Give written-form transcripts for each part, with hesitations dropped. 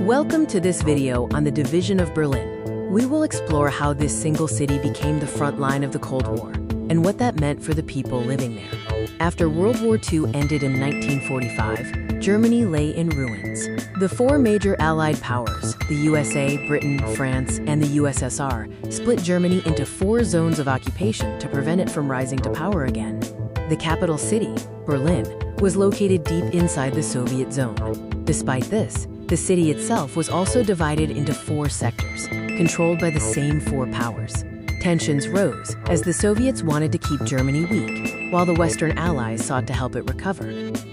Welcome to this video on the division of Berlin. We will explore how this single city became the front line of the Cold War and what that meant for the people living there. After World War II ended in 1945, Germany lay in ruins. The four major Allied powers, the USA, Britain, France, and the USSR, split Germany into four zones of occupation to prevent it from rising to power again. The capital city, Berlin, was located deep inside the Soviet zone. Despite this, the city itself was also divided into four sectors, controlled by the same four powers. Tensions rose as the Soviets wanted to keep Germany weak, while the Western Allies sought to help it recover.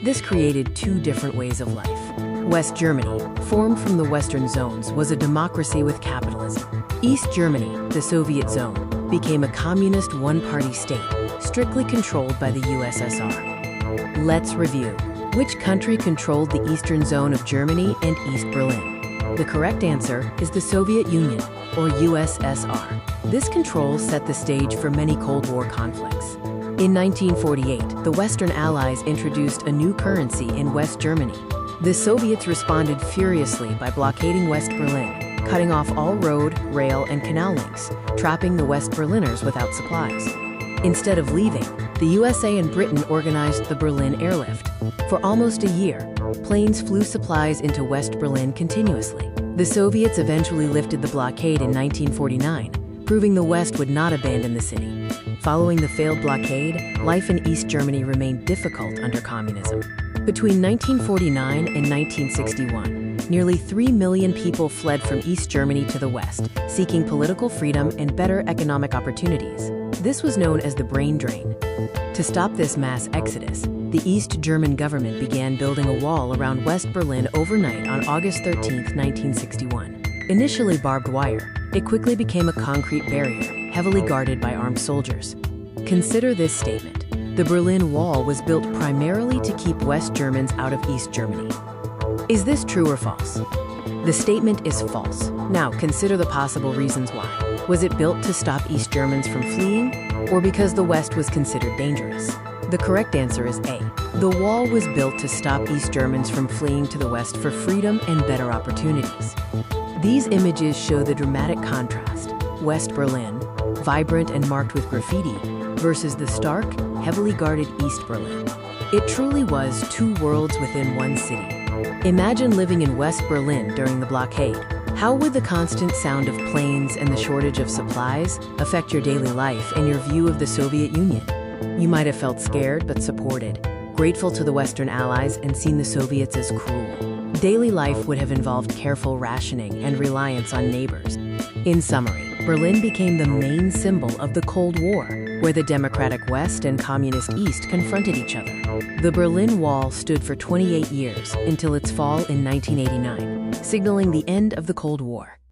This created two different ways of life. West Germany, formed from the Western zones, was a democracy with capitalism. East Germany, the Soviet zone, became a communist one-party state, strictly controlled by the USSR. Let's review. Which country controlled the eastern zone of Germany and East Berlin? The correct answer is the Soviet Union, or USSR. This control set the stage for many Cold War conflicts. In 1948, the Western Allies introduced a new currency in West Germany. The Soviets responded furiously by blockading West Berlin, cutting off all road, rail, and canal links, trapping the West Berliners without supplies. Instead of leaving, the USA and Britain organized the Berlin Airlift. For almost a year, planes flew supplies into West Berlin continuously. The Soviets eventually lifted the blockade in 1949, proving the West would not abandon the city. Following the failed blockade, life in East Germany remained difficult under communism. Between 1949 and 1961, nearly 3 million people fled from East Germany to the West, seeking political freedom and better economic opportunities. This was known as the brain drain. To stop this mass exodus, the East German government began building a wall around West Berlin overnight on August 13, 1961. Initially barbed wire, it quickly became a concrete barrier, heavily guarded by armed soldiers. Consider this statement. The Berlin Wall was built primarily to keep West Germans out of East Germany. Is this true or false? The statement is false. Now consider the possible reasons why. Was it built to stop East Germans from fleeing, or because the West was considered dangerous? The correct answer is A. The wall was built to stop East Germans from fleeing to the West for freedom and better opportunities. These images show the dramatic contrast. West Berlin, vibrant and marked with graffiti, versus the stark, heavily guarded East Berlin. It truly was two worlds within one city. Imagine living in West Berlin during the blockade. How would the constant sound of planes and the shortage of supplies affect your daily life and your view of the Soviet Union? You might have felt scared but supported, grateful to the Western Allies and seen the Soviets as cruel. Daily life would have involved careful rationing and reliance on neighbors. In summary, Berlin became the main symbol of the Cold War, where the democratic West and communist East confronted each other. The Berlin Wall stood for 28 years until its fall in 1989, signaling the end of the Cold War.